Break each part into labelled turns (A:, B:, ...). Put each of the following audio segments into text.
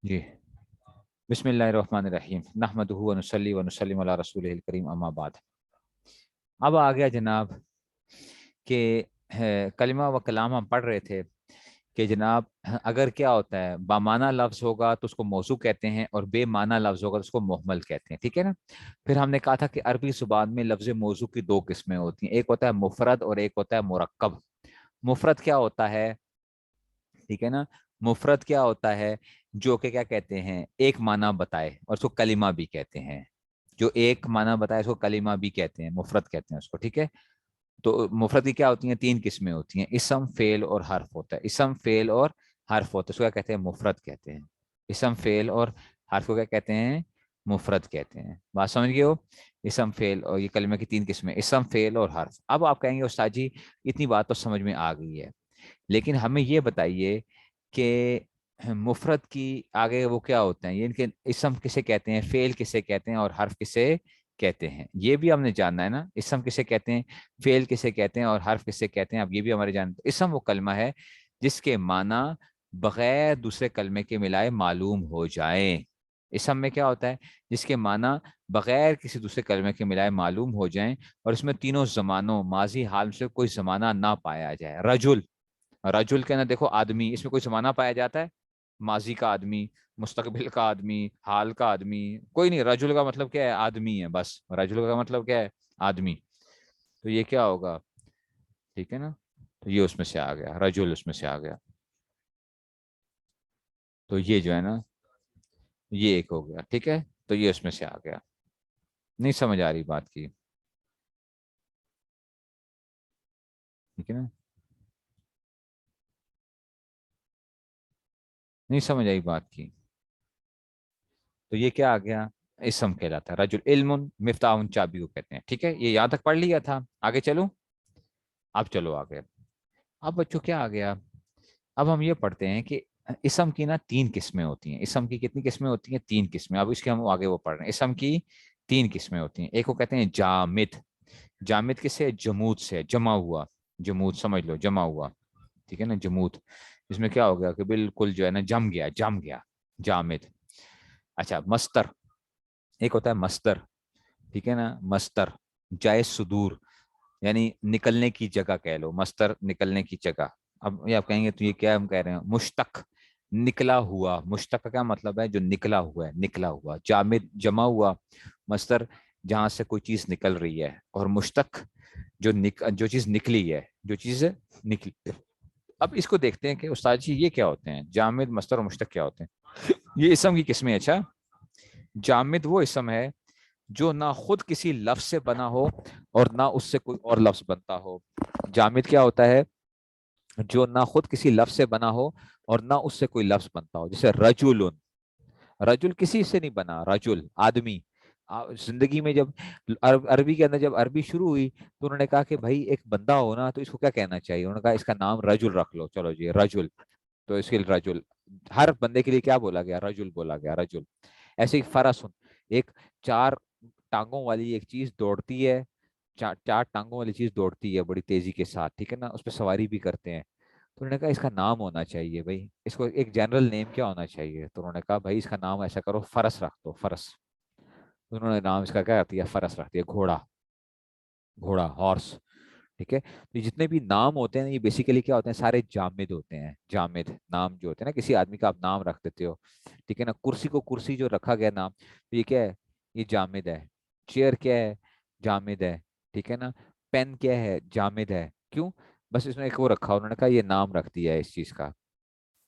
A: جی बिस्मिल्लाहिर्रहमानिर्रहीम नहमदुहु व नुसल्ली व नुसल्लिमु अला रसूलिहिल करीम अम्मा बाद। अब आ गया जनाब कि कलिमा व कलाम हम पढ़ रहे थे कि जनाब अगर क्या होता है बामाना लफ्ज होगा तो उसको मौजू कहते हैं और बेमाना लफ्ज होगा तो उसको मोहमल कहते हैं। ठीक है ना। फिर हमने कहा था कि अरबी जुबान में लफ्ज मौजू की दो किस्में होती हैं, एक होता है मुफरद और एक होता है मुरक्कब। मुफरद क्या होता है? ठीक है ना। मुफरत क्या होता है? जो कि क्या कहते हैं, एक माना बताए और उसको कलिमा भी कहते हैं। जो एक माना बताए उसको कलिमा भी कहते हैं, मुफरत कहते हैं उसको। ठीक है। तो मुफरत की क्या होती हैं? तीन किस्में होती हैं, इसम फेल और हर्फ होता है। इसम फेल और हर्फ होता है, उसको क्या कहते हैं? मुफरत कहते हैं। इसम फेल और हर्फ को क्या कहते हैं? मुफरत कहते हैं। बात समझ गए हो? इसम फेल और ये कलिमा की तीन किस्में, इसम फेल और हर्फ। अब आप कहेंगे उस्ताद जी इतनी बात तो समझ में आ गई है, लेकिन हमें ये बताइए कि मुफरत की आगे वो क्या होते हैं, ये इनके इसम किसे कहते हैं, फेल किसे कहते हैं और हर्फ किसे कहते हैं, ये भी हमने जानना है ना। इसम किसे कहते हैं, फेल किसे कहते हैं और हर्फ किसे कहते हैं, अब ये भी हमारे जान। इसम वो कलमा है जिसके माना बगैर दूसरे कलमे के मिलाए मालूम हो जाए। इसम में क्या होता है? जिसके माना बगैर किसी दूसरे कलमे के मिलाए मालूम हो जाएं और इसमें तीनों जमानों माजी हाल से कोई जमाना ना पाया जाए। रजुल, रजुल के अंदर देखो आदमी, इसमें कोई जमाना पाया जाता है? माजी का आदमी, मुस्तकबिल का आदमी, हाल का आदमी, कोई नहीं। रजुल का मतलब क्या है? आदमी है बस। रजुल का मतलब क्या है? आदमी। तो ये क्या होगा? ठीक है ना। तो ये उसमें से आ गया, रजुल उसमें से आ गया। तो ये जो है ना, ये एक हो गया। ठीक है। तो ये उसमें से आ गया। नहीं समझ आ रही बात की? ठीक है ना। नहीं समझ आई बात की? तो ये क्या आ गया? इसम कहलाता है। रजुल इल्मुन मिफ्ताहुन, चाबी को कहते हैं। ठीक है, ये यहां तक पढ़ लिया था। आगे चलो। अब चलो आगे। अब बच्चों क्या आ गया? अब हम ये पढ़ते हैं कि इसम की ना तीन किस्में होती हैं। इसम की कितनी किस्में होती हैं? तीन किस्में। अब इसके हम आगे वो पढ़ रहे हैं। इसम की तीन किस्में होती हैं। एक को कहते हैं जामिद। जामिद किससे? जमूद से, जमा हुआ। जमूद समझ लो, जमा हुआ। ठीक है ना, जमूद। इसमें क्या हो गया कि बिल्कुल जो है ना जम गया, जम गया। जामिद। अच्छा, मस्तर। एक होता है मस्तर। ठीक है ना, मस्तर। जाए सुदूर, यानी निकलने की जगह कह लो। मस्तर निकलने की जगह। अब ये आप कहेंगे तो ये क्या हम कह रहे हैं? मुश्तक, निकला हुआ। मुश्तक का क्या मतलब है? जो निकला हुआ है, निकला हुआ। जामिद जमा हुआ, मस्तर जहां से कोई चीज निकल रही है, और मुश्तक जो चीज निकली है, जो चीज निकली। अब इसको देखते हैं कि उस्ताद जी ये क्या होते हैं, जामिद मस्तर और मुश्तक क्या होते हैं। ये इसम की किस्में। अच्छा, जामिद वो इसम है जो ना खुद किसी लफ्ज से बना हो और ना उससे कोई और लफ्ज बनता हो। जामिद क्या होता है? जो ना खुद किसी लफ्ज से बना हो और ना उससे कोई लफ्ज बनता हो। जैसे रजुलुन, रजुल किसी से नहीं बना, रजुल आदमी। जिंदगी में जब अरबी के अंदर जब अरबी शुरू हुई तो उन्होंने कहा कि भाई एक बंदा हो ना तो इसको क्या कहना चाहिए? उन्होंने कहा इसका नाम रजुल रख लो। चलो जी, रजुल। तो इसके लिए रजुल, हर बंदे के लिए क्या बोला गया? रजुल बोला गया, रजुल। ऐसे ही फरसुन, एक चार टांगों वाली एक चीज दौड़ती है। चार टांगों वाली चीज दौड़ती है बड़ी तेजी के साथ। ठीक है ना, उस पर सवारी भी करते हैं। तो उन्होंने कहा इसका नाम होना चाहिए भाई, इसको एक जनरल नेम क्या होना चाहिए? तो उन्होंने कहा भाई इसका नाम ऐसा करो, फरस रख दो, फरस। तो उन्होंने नाम इसका क्या रख दिया? फरस रख दिया, घोड़ा। घोड़ा, हॉर्स। ठीक है। तो जितने भी नाम होते हैं ये बेसिकली क्या होते हैं? सारे जामिद होते हैं। जामिद नाम जो होते हैं ना, किसी आदमी का आप नाम रख देते हो। ठीक है ना, कुर्सी को कुर्सी जो रखा गया नाम, तो ये क्या है? ये जामिद है। चेयर क्या है? जामिद है। ठीक है ना। पेन क्या है? जामिद है। क्यों? बस इसमें एक वो रखा, उन्होंने कहा ये नाम रख दिया है इस चीज का।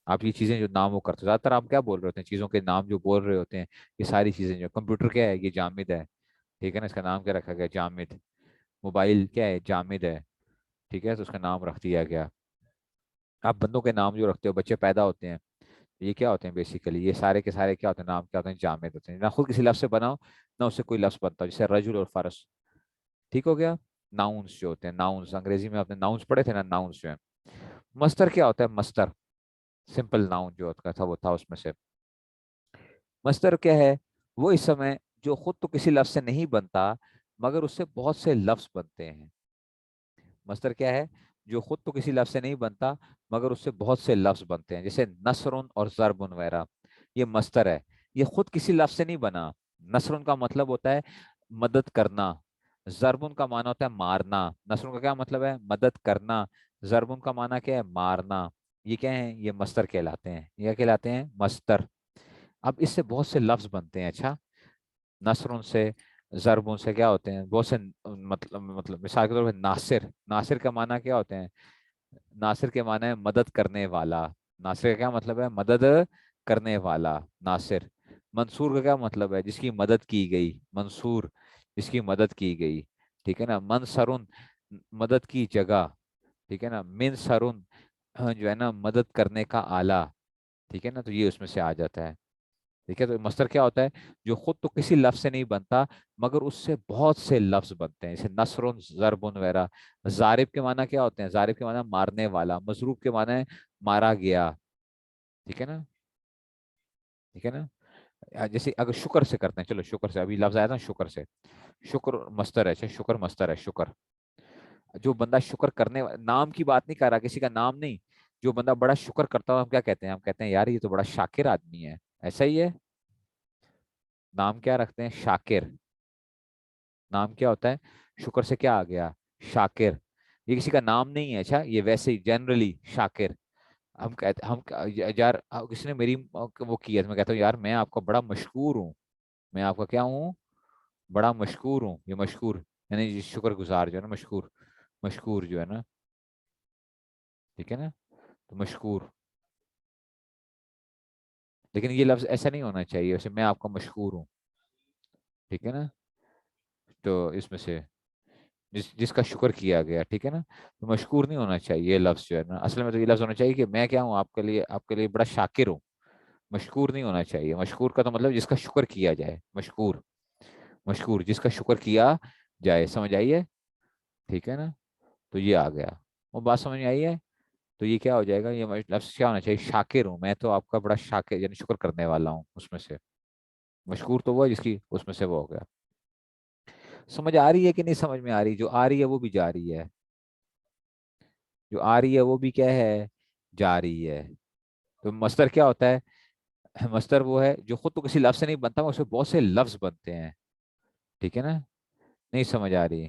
A: आप ये चीजें जो नाम वो करते हो, ज्यादातर आप क्या बोल रहे होते हैं? चीजों के नाम जो बोल रहे होते हैं, ये सारी चीजें। जो कंप्यूटर क्या है? ये जामिद है। ठीक है ना, इसका नाम क्या रखा गया? जामिद। मोबाइल क्या है? जामिद है। ठीक है, तो उसका नाम रख दिया गया। आप बंदों के नाम जो रखते हो, बच्चे पैदा होते हैं, ये क्या होते हैं बेसिकली? ये सारे के सारे क्या होते हैं? नाम क्या होते हैं? जामिद होते हैं। ना खुद किसी लफ्ज से बनाओ ना उससे कोई लफ्ज बनता हो, जैसे रजुल और फरस। ठीक हो गया। नाउन्स जो होते हैं, नाउन्स अंग्रेजी में आपने नाउन्स पढ़े थे ना, नाउन्स जो है। मस्तर क्या होता है? मस्तर सिंपल नाउन जो होता था वो था उसमें से। मस्तर क्या है? वो इस समय जो खुद तो किसी लफ्ज से नहीं बनता मगर उससे बहुत से लफ्ज बनते हैं। मस्तर क्या है? जो खुद तो किसी लफ्ज से नहीं बनता मगर उससे बहुत से लफ्ज बनते हैं, जैसे नसरुन और जरबुन वगैरह। یہ مصدر ہے، یہ خود کسی لفظ سے نہیں بنا. نصر کا مطلب ہوتا ہے مدد کرنا. ضرب کا معنی ہوتا ہے مارنا. نصر کا کیا مطلب ہے؟ مدد کرنا. ضرب کا معنی کیا ہے؟ مارنا. یہ کیا ہے؟ یہ مصدر کہلاتے ہیں. یہ کیا کہلاتے ہیں؟ مصدر. اب اس سے بہت سے لفظ بنتے ہیں. اچھا، نصر سے، ضرب سے کیا ہوتے ہیں؟ بہت سے مطلب مثال کے طور پہ ناصر. ناصر کا معنی کیا ہوتے ہیں؟ ناصر کے معنی ہے مدد کرنے والا. ناصر کا کیا مطلب ہے؟ مدد کرنے والا. ناصر. منصور کا کیا مطلب ہے؟ جس کی مدد کی گئی. منصور، جس کی مدد کی گئی. ٹھیک ہے نا. منصرن، مدد کی جگہ. ٹھیک ہے نا. من سرن، جو ہے نا مدد کرنے کا آلہ. ٹھیک ہے نا. تو یہ اس میں سے آ جاتا ہے. ٹھیک ہے. تو مصدر کیا ہوتا ہے؟ جو خود تو کسی لفظ سے نہیں بنتا مگر اس سے بہت سے لفظ بنتے ہیں، جیسے نصر، ضرب وغیرہ. ضارب کے معنی کیا ہوتے ہیں؟ ضارب کے معنی مارنے والا. مضروب کے معنی ہے مارا گیا. ٹھیک ہے نا. ٹھیک ہے نا. جیسے اگر شکر سے کرتے ہیں، چلو شکر سے، ابھی لفظ آیا تھا شکر سے. شکر مصدر ہے. اچھا، شکر مصدر ہے. شکر، جو بندہ شکر کرنے نام کی بات نہیں کر رہا، کسی کا نام نہیں. جو بندہ بڑا شکر کرتا ہو، ہم کیا کہتے ہیں؟ ہم کہتے ہیں یار یہ تو بڑا شاکر آدمی ہے. ایسا ہی ہے. نام کیا رکھتے ہیں؟ شاکر. نام کیا ہوتا ہے؟ شکر سے کیا آ گیا؟ شاکر. یہ کسی کا نام نہیں ہے. اچھا، یہ ویسے ہی جنرلی شاکر. ہم کہتے ہم یار کسی نے میری وہ کیا تو میں کہتا ہوں یار میں آپ کا بڑا مشکور ہوں. میں آپ کا کیا ہوں؟ بڑا مشکور ہوں. یہ مشکور یعنی شکر گزار جو ہے نا، مشکور. مشکور جو ہے نا. ٹھیک ہے نا. تو مشکور. لیکن یہ لفظ ایسا نہیں ہونا چاہیے ویسے میں آپ کا مشکور ہوں. ٹھیک ہے نا. تو اس میں سے جس کا شکر کیا گیا. ٹھیک ہے نا. تو مشکور نہیں ہونا چاہیے یہ لفظ جو ہے نا. اصل میں تو یہ لفظ ہونا چاہیے کہ میں کیا ہوں آپ کے لیے بڑا شاکر ہوں. مشکور نہیں ہونا چاہیے. مشکور کا تو مطلب جس کا شکر کیا جائے. مشکور. مشکور جس کا شکر کیا جائے. سمجھ آئیے؟ ٹھیک ہے نا. تو یہ آ گیا. وہ بات سمجھ میں آئی ہے؟ تو یہ کیا ہو جائے گا؟ یہ لفظ کیا ہونا چاہیے؟ شاکر ہوں. میں تو آپ کا بڑا شاکر یعنی شکر کرنے والا ہوں. اس میں سے مشکور تو وہ ہے جس کی اس میں سے وہ ہو گیا. سمجھ آ رہی ہے کہ نہیں سمجھ میں آ رہی؟ جو آ رہی ہے وہ بھی جا رہی ہے. جو آ رہی ہے وہ بھی کیا ہے؟ جا رہی ہے. تو مصدر کیا ہوتا ہے؟ مصدر وہ ہے جو خود تو کسی لفظ سے نہیں بنتا اس میں بہت سے لفظ بنتے ہیں. ٹھیک ہے نا. نہیں سمجھ آ رہی؟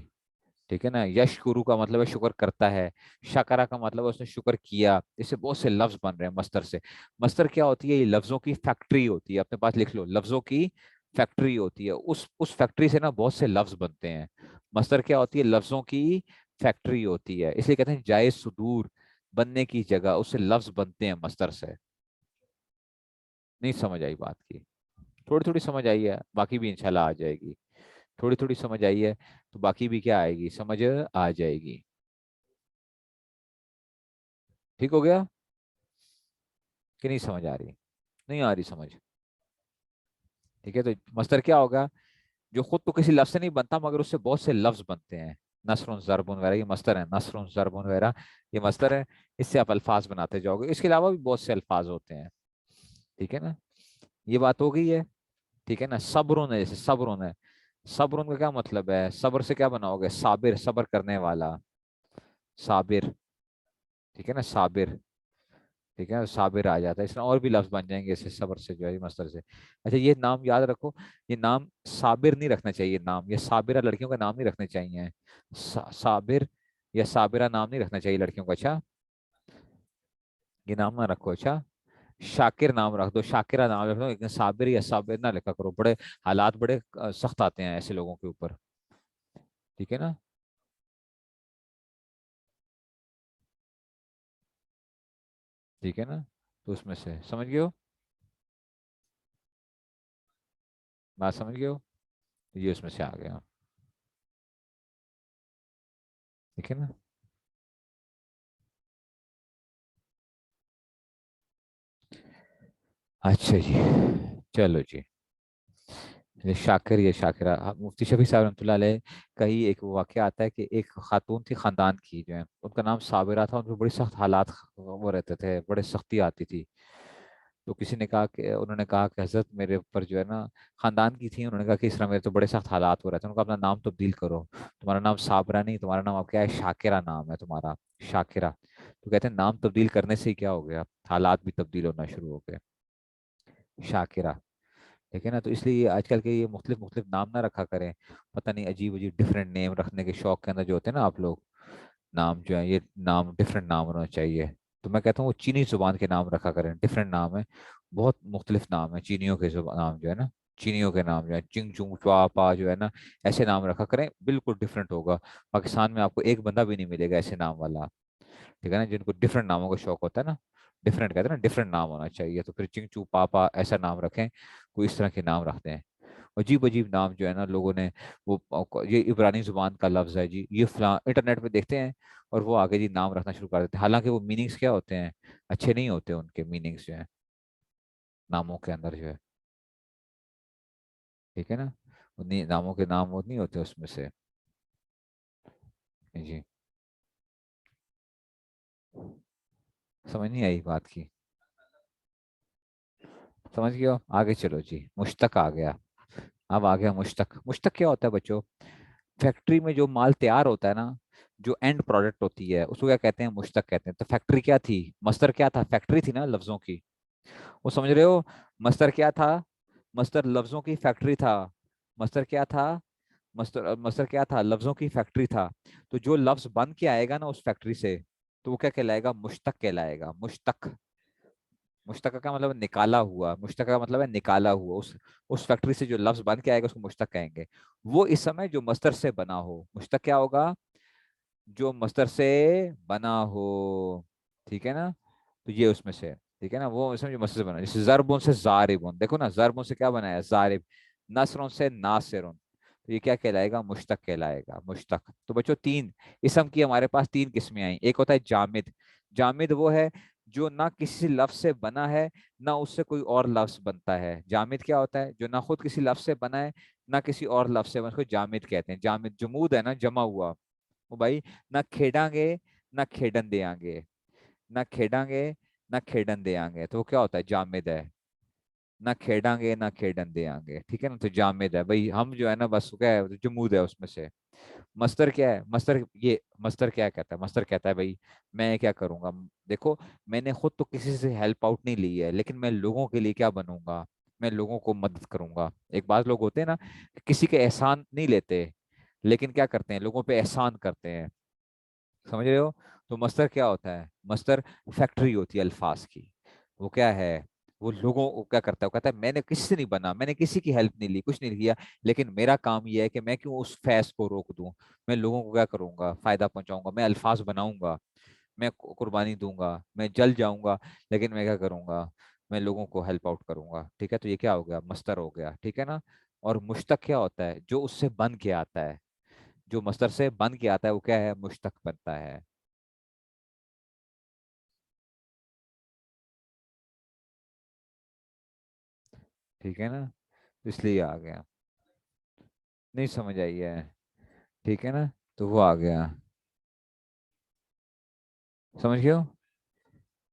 A: ٹھیک ہے نا. یشکرو کا مطلب ہے شکر کرتا ہے. شکرا کا مطلب ہے اس نے شکر کیا. اس سے بہت سے لفظ بن رہے ہیں مصدر سے. مصدر کیا ہوتی ہے؟ یہ لفظوں کی فیکٹری ہوتی ہے. اپنے پاس لکھ لو، لفظوں کی فیکٹری ہوتی ہے. اس فیکٹری سے نا بہت سے لفظ بنتے ہیں. مصدر کیا ہوتی ہے؟ لفظوں کی فیکٹری ہوتی ہے. اس لیے کہتے ہیں جائے صدور، بننے کی جگہ. اس سے لفظ بنتے ہیں مصدر سے. نہیں سمجھ آئی بات کی؟ تھوڑی تھوڑی سمجھ آئی ہے، باقی بھی انشاءاللہ آ جائے گی. تھوڑی تھوڑی سمجھ آئی ہے تو باقی بھی کیا آئے گی؟ سمجھ آ جائے گی. ٹھیک ہو گیا کہ نہیں سمجھ آ رہی؟ نہیں آ رہی سمجھ؟ ٹھیک ہے. تو مصدر کیا ہوگا؟ جو خود تو کسی لفظ سے نہیں بنتا مگر اس سے بہت سے لفظ بنتے ہیں. نصر، ضرب وغیرہ یہ مصدر ہے. نصر، ضرب وغیرہ یہ مصدر ہے. اس سے آپ الفاظ بناتے جاؤ گے. اس کے علاوہ بھی بہت سے الفاظ ہوتے ہیں. ٹھیک ہے نا. یہ بات ہو گئی ہے. ٹھیک ہے نا. صبرون ہے، جیسے صبرون ہے. صبرون کا کیا مطلب ہے؟ صبر سے کیا بناؤ گے؟ صابر، صبر کرنے والا. صابر. ٹھیک ہے نا. صابر. ٹھیک ہے. صابر آ جاتا ہے. اس میں اور بھی لفظ بن جائیں گے اسے صبر سے جو ہے مصدر سے. اچھا، یہ نام یاد رکھو. یہ نام صابر نہیں رکھنا چاہیے. نام یہ صابرہ لڑکیوں کا نام نہیں رکھنے چاہیے. صابر یا صابرہ نام نہیں رکھنا چاہیے لڑکیوں کا. اچھا، یہ نام نہ رکھو. اچھا، شاکر نام رکھ دو، شاکرہ نام رکھ دو. لیکن صابر یا صابر نہ لکھا کرو. بڑے حالات بڑے سخت آتے ہیں ایسے لوگوں کے اوپر. ٹھیک ہے نا. ٹھیک ہے نا. تو اس میں سے سمجھ گئے ہو؟ بات سمجھ گئے ہو؟ یہ اس میں سے آ گیا. ٹھیک ہے نا. اچھا جی، چلو جی. یہ شاکر یہ شاکرہ. مفتی شفیع صاحب رحمۃ اللہ علیہ کا ہی ایک واقعہ آتا ہے کہ ایک خاتون تھی خاندان کی جو ہے ان کا نام صابرہ تھا. ان کو بڑی سخت حالات وہ رہتے تھے، بڑے سختی آتی تھی. تو کسی نے کہا کہ انہوں نے کہا کہ حضرت میرے اوپر جو ہے نا، خاندان کی تھی، انہوں نے کہا کہ اس طرح میرے تو بڑے سخت حالات ہو رہے تھے. انہوں نے کہا اپنا نام تبدیل کرو. تمہارا نام صابرہ نہیں، تمہارا نام اب کیا ہے؟ شاکرہ نام ہے تمہارا. شاکرہ. تو کہتے ہیں نام تبدیل کرنے سے ہی کیا ہو گیا؟ حالات بھی تبدیل ہونا شروع ہو گئے. शाकिरा। ठीक है ना, तो इसलिए आजकल के ये मुख्तलिफ मुख्तलिफ नाम ना रखा करें। पता नहीं अजीब अजीब डिफरेंट नेम रखने के शौक के अंदर जो होते हैं ना आप लोग, नाम जो है ये नाम डिफरेंट नाम होना चाहिए। तो मैं कहता हूँ वो चीनी जुबान के नाम रखा करें, डिफरेंट नाम है, बहुत मुख्तलिफ नाम है चीनियों के नाम जो है ना, चीनियों के नाम जो है चिंग चुंग च्वा पा जो है ना, ऐसे नाम रखा करें, बिल्कुल डिफरेंट होगा। पाकिस्तान में आपको एक बंदा भी नहीं मिलेगा ऐसे नाम वाला। ठीक है ना, जिनको डिफरेंट नामों का शौक होता है ना, डिफरेंट कहते हैं ना, डिफरेंट नाम होना चाहिए। तो फिर चिंग चू पापा ऐसा नाम रखें, कोई इस तरह के नाम रखते हैं। अजीब अजीब नाम जो है ना लोगों ने, वो ये इब्रानी जुबान का लफ्ज है जी, ये फला इंटरनेट पे देखते हैं और वो आगे जी नाम रखना शुरू कर देते हैं, हालांकि वो मीनिंग्स क्या होते हैं, अच्छे नहीं होते उनके मीनिंग्स जो है नामों के अंदर जो है। ठीक है ना, नामों के नाम वो नहीं होते उसमें से। जी, समझ नहीं आई बात की? समझ गए हो? आगे चलो जी, मुश्तक आ गया। अब आ गया मुश्तक। मुश्तक क्या होता है बच्चों? फैक्ट्री में जो माल तैयार होता है ना, जो एंड प्रोडक्ट होती है उसको क्या कहते हैं? मुश्तक कहते हैं। तो फैक्ट्री क्या थी? मस्तर क्या था? फैक्ट्री थी ना लफ्जों की। वो समझ रहे हो? मस्तर क्या था? मस्तर लफ्जों की फैक्ट्री था। मस्तर क्या था? मस्तर मस्तर क्या था? लफ्जों की फैक्ट्री था। तो जो लफ्ज बन के आएगा ना उस फैक्ट्री से, तो वो क्या कहलाएगा? मुश्तक कहलाएगा। मुश्तक। मुश्तक का मतलब है निकाला हुआ, मुश्तक का मतलब है निकाला हुआ। उस फैक्ट्री से जो लफ्ज बन के आएगा उसको मुश्तक कहेंगे। वो इस समय जो मस्तर से बना हो, मुश्तक क्या होगा? जो मस्तर से बना हो। ठीक है ना, तो ये उसमें से है। ठीक है ना, वो इसमें जो मस्तर से बना, जैसे जरबुन से जारिबुन, देखो ना, जरबुन से क्या बनाया? जारिब। नसरुन से नासिरुन, तो ये क्या कहलाएगा? मुश्तक कहलाएगा। मुश्तक। तो बच्चों तीन इसम की हमारे पास तीन किस्में आई। एक होता है जामिद। जामिद वो है जो ना किसी लफ्ज से बना है, ना उससे कोई और लफ्ज बनता है। जामिद क्या होता है? जो ना खुद किसी लफ्ज से बना है, ना किसी और लफ्ज से बना, उसको जामिद कहते हैं। जामिद जमूद है ना, जमा हुआ। वो भाई, ना खेडांगे ना खेडन दे आगे, ना खेडांगे ना खेडन दे आगे, तो वो क्या होता है? जामिद है। ना खेडांगे ना खेडन दे आगे, ठीक है ना, तो जामिद है भाई। हम जो है ना बस क्या है, जमूद है उसमें से। मस्तर क्या है? मस्तर ये मस्तर क्या कहता है? मस्तर कहता है भाई मैं क्या करूंगा, देखो, मैंने खुद तो किसी से हेल्प आउट नहीं ली है, लेकिन मैं लोगों के लिए क्या बनूंगा? मैं लोगों को मदद करूंगा। एक बात लोग होते हैं ना, किसी के एहसान नहीं लेते, लेकिन क्या करते हैं? लोगों पे एहसान करते हैं। समझ रहे हो? तो मस्तर क्या होता है? मस्तर फैक्ट्री होती है अल्फाज की। वो क्या है? वो लोगों को क्या करता है? वो कहता है मैंने किसी से नहीं बना, मैंने किसी की हेल्प नहीं ली, कुछ नहीं किया, लेकिन मेरा काम ये है कि मैं क्यों उस फैज को रोक दूं। मैं लोगों को क्या करूंगा? फायदा पहुंचाऊंगा, मैं अल्फाज बनाऊंगा, मैं कुर्बानी दूंगा, मैं जल जाऊंगा, लेकिन मैं क्या करूंगा? मैं लोगों को हेल्प आउट करूंगा। ठीक है, तो ये क्या हो गया? मस्तर हो गया। ठीक है ना। और मुश्तक क्या होता है? जो उससे बन के आता है, जो मस्तर से बन के आता है वो क्या है? मुश्तक बनता है। ठीक है ना, इसलिए आ गया। नहीं समझ आई है? ठीक है ना, तो वो आ गया। समझ गए हो?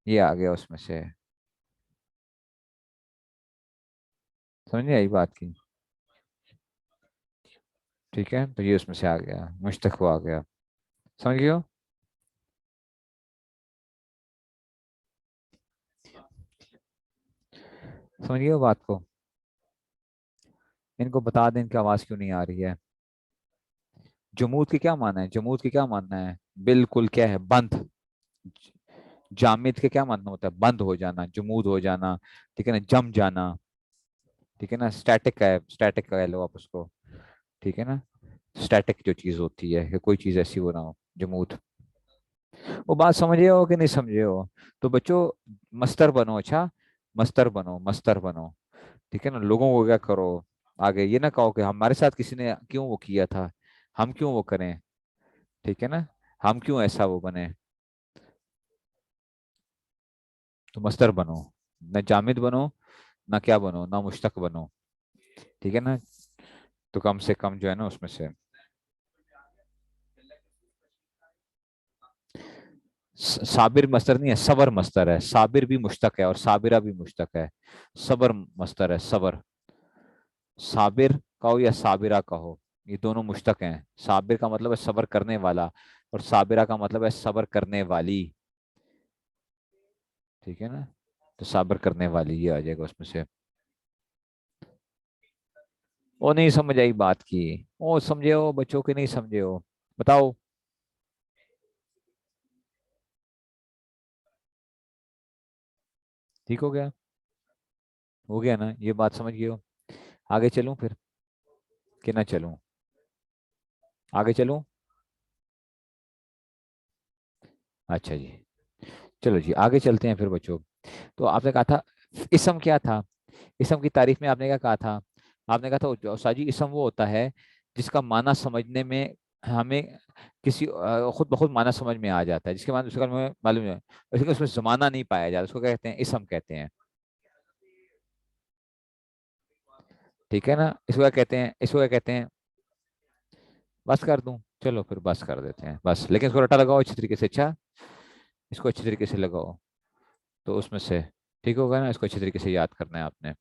A: ये आ गया उसमें से। समझ नहीं आई बात की? ठीक है, तो ये उसमें से आ गया, मुश्तक वो आ गया। समझ गए हो? समझ गए हो बात को? इनको बता दें इनकी आवाज क्यों नहीं आ रही है। जमूद के क्या माना है? जमूद के क्या मानना है? बिल्कुल क्या है? बंद। जामिद के क्या मानना होता है? बंद हो जाना, जमूद हो जाना। ठीक है ना, जम जाना। ठीक है ना, स्टैटिक का है, स्टैटिक कह लो आप उसको। ठीक है ना, स्टैटिक जो चीज होती है कि कोई चीज ऐसी हो ना हो, जमूद। वो बात समझे हो कि नहीं समझे हो? तो बच्चों मस्तर बनो। अच्छा, मस्तर बनो, मस्तर बनो। ठीक है ना, लोगों को क्या करो? आगे ये ना कहो कि हमारे साथ किसी ने क्यों वो किया था, हम क्यों वो करें। ठीक है ना, हम क्यों ऐसा वो बने। तो मस्तर बनो, न जामिद बनो, ना क्या बनो, ना मुश्तक बनो। ठीक है ना, तो कम से कम जो है ना उसमें से साबिर मस्तर नहीं है, सबर मस्तर है। साबिर भी मुश्तक है और साबिरा भी मुश्तक है। सबर मस्तर है, सबर। साबिर कहो या साबिरा कहो, ये दोनों मुश्तक हैं। साबिर का मतलब है सबर करने वाला, और साबिरा का मतलब है सबर करने वाली। ठीक है ना, तो साबर करने वाली ये आ जाएगा उसमें से। وہ نہیں समझ आई बात की। वो समझे हो बच्चों के नहीं समझे हो? बताओ। ठीक हो गया ना, ये बात समझ गए हो? आगे चलूं फिर कि ना चलूं? आगे चलूं? अच्छा जी, चलो जी आगे चलते हैं फिर बच्चों। तो आपने कहा था इसम क्या था? इसम की तारीफ में आपने क्या कहा था? आपने कहा था साजी इसम वो होता है जिसका माना समझने में हमें किसी खुद ब खुद माना समझ में आ जाता है, जिसके माना उसका हमें मालूम है, लेकिन उसमें जमाना नहीं पाया जाता, उसको क्या कहते हैं? इसम कहते हैं। ठीक है ना, इसको क्या कहते हैं? इसको क्या कहते हैं? बस कर दूं? चलो फिर बस कर देते हैं बस, लेकिन इसको रटा लगाओ अच्छी तरीके से। अच्छा, इसको अच्छी तरीके से लगाओ, तो उसमें से ठीक होगा ना। इसको अच्छी तरीके से याद करना है आपने।